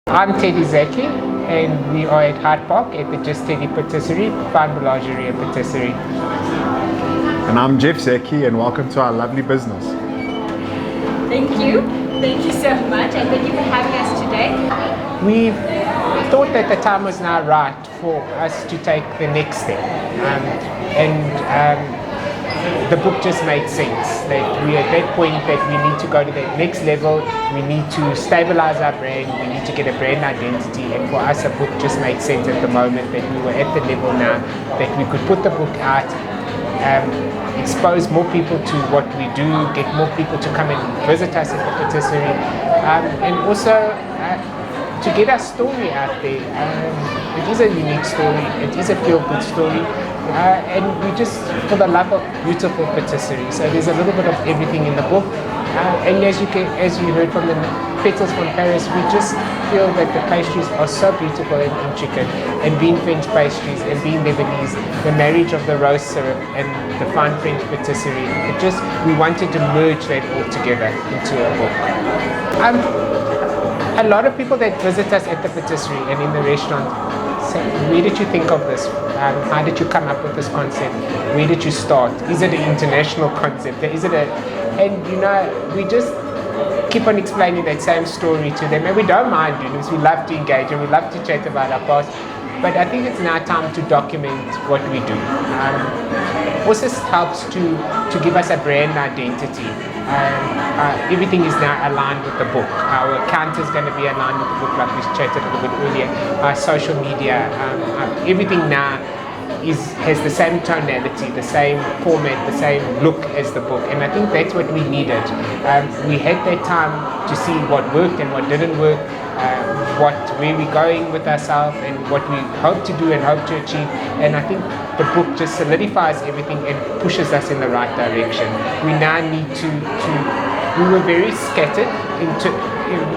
I'm Teddy Zaki, and we are at Hyde Park at the Just Teddy Patisserie, fine Boulangerie and Patisserie. And I'm Jeff Zaki, and welcome to our lovely business. Thank you so much, and thank you for having us today. We thought that the time was now right for us to take the next step, the book just made sense. That we are at that point that we need to go to that next level. We need to stabilize our brand. We need to get a brand identity, and for us, a book just made sense at the moment. That we were at the level now that we could put the book out, expose more people to what we do, get more people to come and visit us at the patisserie, and also to get our story out there. It is a unique story. It is a feel-good story. And we just, for the love of beautiful patisserie. So there's a little bit of everything in the book. And as you heard from the Petals from Paris, we just feel that the pastries are so beautiful and intricate. And being French pastries and being Lebanese, the marriage of the rose syrup and the fine French patisserie, we wanted to merge that all together into a book. A lot of people that visit us at the patisserie and in the restaurant say, where did you think of this? How did you come up with this concept? Where did you start? Is it an international concept? And you know, we just keep on explaining that same story to them, and we don't mind doing this. We love to engage and we love to chat about our past, but I think it's now time to document what we do. Also helps to give us a brand identity. Everything is now aligned with the book. Our account is going to be aligned with the book, like we chatted a little bit earlier. Our social media, everything now has the same tonality, the same format, the same look as the book, and I think that's what we needed. We had that time to see what worked and what didn't work, where we're going with ourselves and what we hope to do and hope to achieve, and I think the book just solidifies everything and pushes us in the right direction. We now need we were very scattered,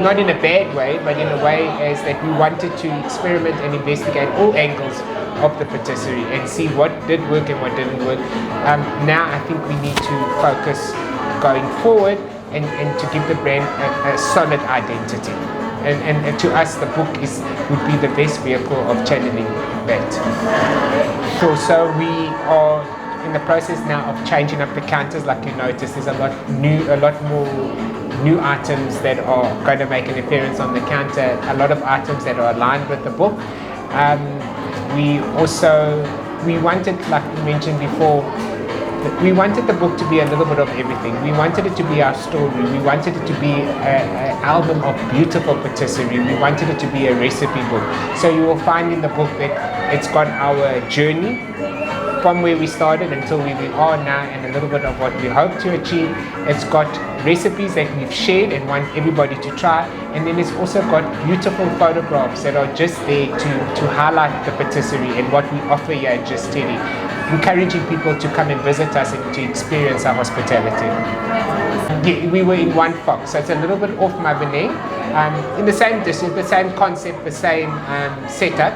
not in a bad way, but in a way as that we wanted to experiment and investigate all angles of the patisserie and see what did work and what didn't work. Now I think we need to focus going forward and to give the brand a solid identity. And to us, the book would be the best vehicle of channeling that. So we are in the process now of changing up the counters. Like you noticed, there's a lot more new items that are going to make an appearance on the counter. A lot of items that are aligned with the book. We wanted, like we mentioned before, we wanted the book to be a little bit of everything. We wanted it to be our story. We wanted it to be an album of beautiful patisserie. We wanted it to be a recipe book. So you will find in the book that it's got our journey from where we started until where we are now, and a little bit of what we hope to achieve. It's got recipes that we've shared and want everybody to try, and then it's also got beautiful photographs that are just there to highlight the patisserie and what we offer here at Just Teddy, encouraging people to come and visit us and to experience our hospitality. Yeah, we were in One Fox, so it's a little bit off Maboneng. In the same district, the same concept, the same setup.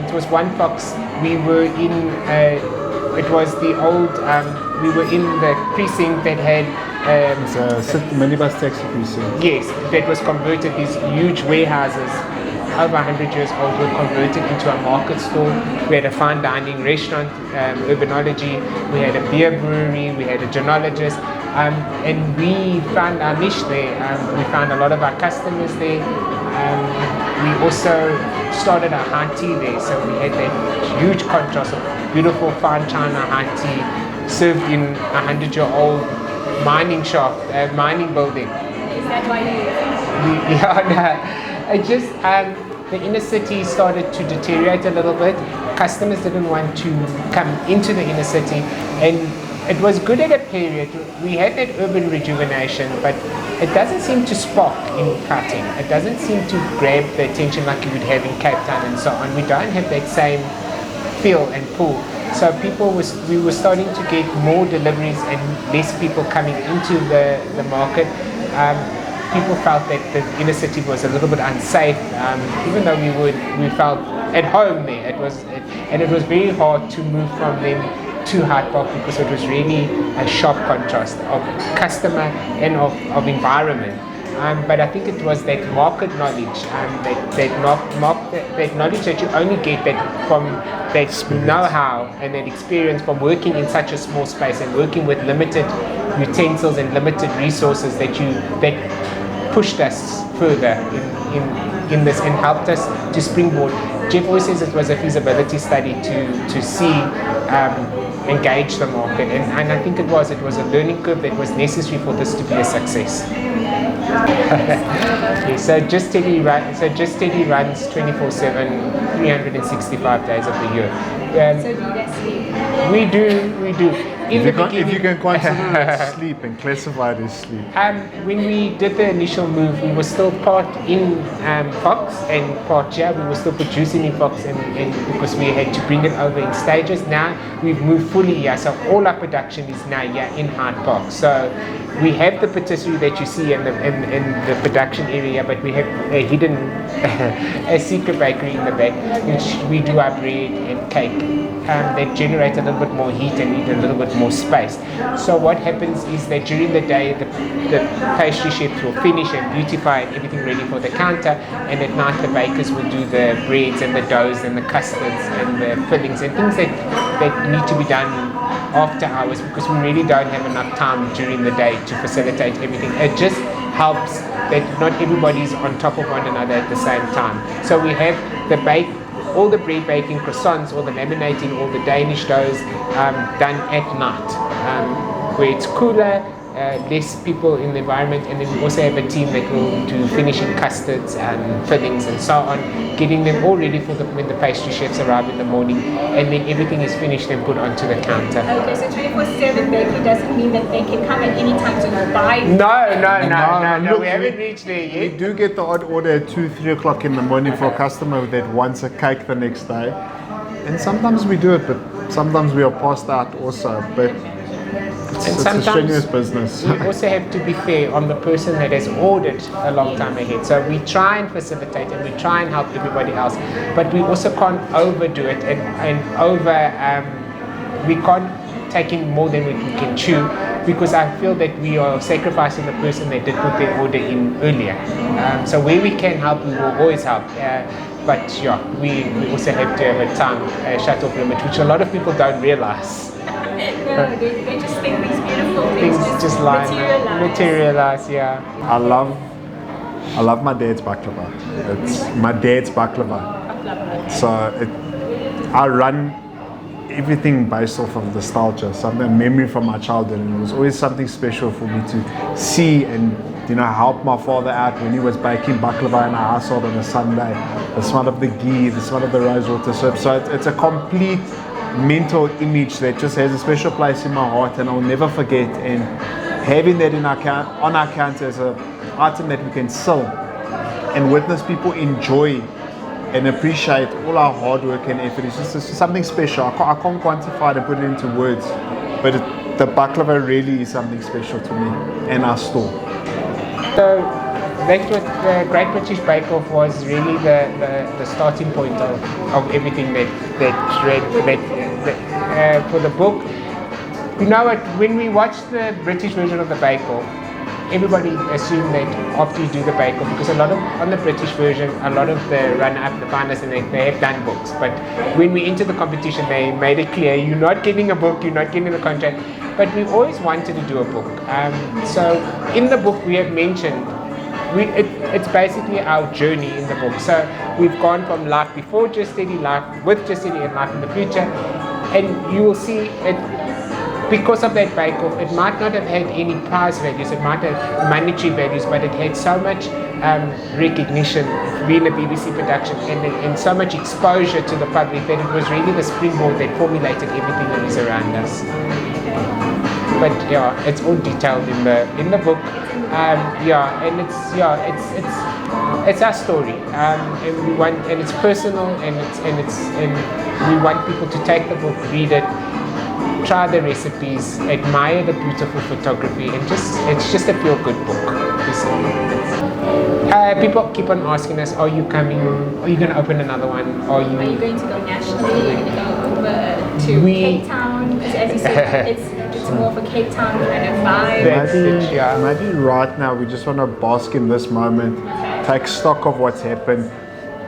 It was One Fox. We were in, it was the old, we were in the precinct that had It's a minibus taxi precinct. Yes, that was converted, these huge warehouses, over 100 years old, were converted into a market store. We had a fine dining restaurant, urbanology, we had a beer brewery, we had a genologist, and we found our niche there. We found a lot of our customers there. We also started a high tea there, so we had that huge contrast of beautiful fine china high tea served in a 100-year-old mining shaft, mining building. Is that why The inner city started to deteriorate a little bit. Customers didn't want to come into the inner city, and it was good at a period. We had that urban rejuvenation, but it doesn't seem to spark in cutting. It doesn't seem to grab the attention like you would have in Cape Town and so on. We don't have that same feel and pull. So we were starting to get more deliveries and less people coming into the market. People felt that the inner city was a little bit unsafe, even though we felt at home there. It was very hard to move from them to Hyde Park because it was really a sharp contrast of customer and of environment. But I think it was that market knowledge, that knowledge that you only get that from that know-how and that experience from working in such a small space and working with limited utensils and limited resources that pushed us further in this and helped us to springboard. Jeff always says it was a feasibility study to see engage the market, and I think it was a learning curve that was necessary for this to be a success. Okay, so Just Teddy runs 24/7, 365 days of the year. So do you guys sleep? We do. If you can consider it sleep and classify it as sleep. When we did the initial move, we were still part in Fox and part here. We were still producing in Fox, and because we had to bring it over in stages. Now we've moved fully here, so all our production is now here in Hyde Park. So we have the patisserie that you see in the production area, but we have a hidden, a secret bakery in the back, which we do our bread and cake. That generate a little bit more heat and need a little bit more space. So what happens is that during the day the pastry chefs will finish and beautify and everything ready for the counter, and at night the bakers will do the breads and the doughs and the custards and the fillings and things that need to be done after hours, because we really don't have enough time during the day to facilitate everything. It just helps that not everybody's on top of one another at the same time. So we have all the bread baking, croissants, all the laminating, all the Danish doughs done at night, where it's cooler, less people in the environment, and then we also have a team that will do finishing custards and fillings and so on, getting them all ready for when the pastry chefs arrive in the morning, and then everything is finished and put onto the counter. Okay, so 24/7 bakery doesn't mean that they can come at any time to buy. No, Look, we haven't reached there yet. We do get the odd order at 2-3 o'clock in the morning for a customer that wants a cake the next day, and sometimes we do it, but sometimes we are passed out also. But it's a strenuous business. We also have to be fair on the person that has ordered a long time ahead. So we try and facilitate and we try and help everybody else, but we also can't overdo it we can't take in more than we can chew, because I feel that we are sacrificing the person that did put their order in earlier. So where we can help, we will always help. But yeah, we also have to have a time shut-off limit, which a lot of people don't realize. No, they just think these beautiful things just materialize. Yeah. I love my dad's baklava. It's my dad's baklava. So I run everything based off of nostalgia, a memory from my childhood, and it was always something special for me to see and help my father out when he was baking baklava in our household on a Sunday. The smell of the ghee, the smell of the rosewater syrup. So it's a complete mental image that just has a special place in my heart, and I'll never forget. And having that on our counter as an item that we can sell and witness people enjoy and appreciate all our hard work and effort, it's just something special. I can't quantify it and put it into words, but the baklava really is something special to me and our store. So that's what the Great British Bake Off was really the starting point of everything for the book. You know what, when we watched the British version of the Bake Off, everybody assumed that after you do the Bake Off, because on the British version, a lot of the runner-up, the finalists, and they have done books. But when we entered the competition, they made it clear, you're not getting a book, you're not getting a contract. But we always wanted to do a book. So in the book, we have mentioned, it's basically our journey in the book. So we've gone from life before Just Teddy, life with Just Teddy, and life in the future. And you will see it. Because of that bake-off, it might not have had any prize values, it might have monetary values, but it had so much recognition, being a BBC production, and so much exposure to the public that it was really the springboard that formulated everything that is around us. But yeah, it's all detailed in the book. It's our story, and it's personal, and we want people to take the book, read it, try the recipes, admire the beautiful photography, and it's just a feel-good book. People keep on asking us, are you coming? Are you going to open another one? Are you going to go nationally? Are you going to go over to Cape Town? As you said, it's It's more of a Cape Town kind of vibe. That's it, yeah. Maybe right now we just want to bask in this moment, take stock of what's happened,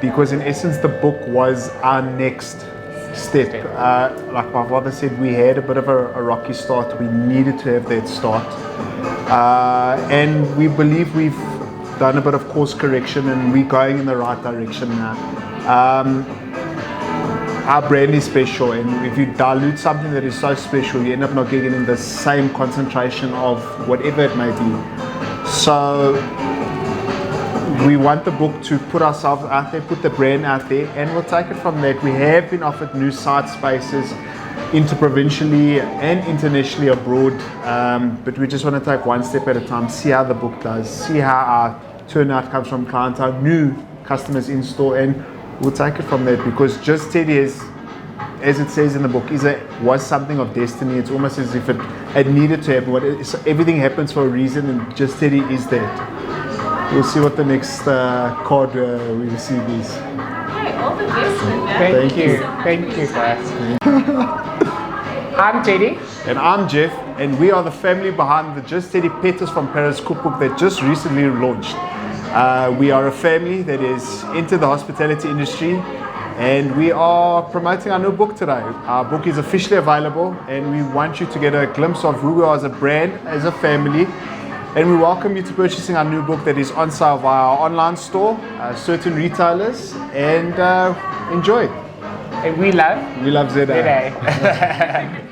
because in essence the book was our next step. Like my father said, we had a bit of a rocky start. We needed to have that start, and we believe we've done a bit of course correction and we're going in the right direction now. Our brand is special, and if you dilute something that is so special, you end up not getting the same concentration of whatever it may be. So we want the book to put ourselves out there, put the brand out there, and we'll take it from that. We have been offered new site spaces interprovincially and internationally abroad, but we just want to take one step at a time, see how the book does, see how our turnout comes from clients, our new customers in store, and we'll take it from that, because Just Teddy is, as it says in the book, was something of destiny. It's almost as if it needed to happen. Everything happens for a reason, and Just Teddy is that. We'll see what the next card we receive is. Okay, all the best with that. Thank you. so much Thank for you, your time. guys. I'm Teddy. And I'm Jeff, and we are the family behind the Just Teddy Petals from Paris Cookbook that just recently launched. We are a family that is into the hospitality industry, and we are promoting our new book today. Our book is officially available, and we want you to get a glimpse of who we are as a brand, as a family, and we welcome you to purchasing our new book that is on sale via our online store, certain retailers, and enjoy it. And we love We love Ziyaad. today.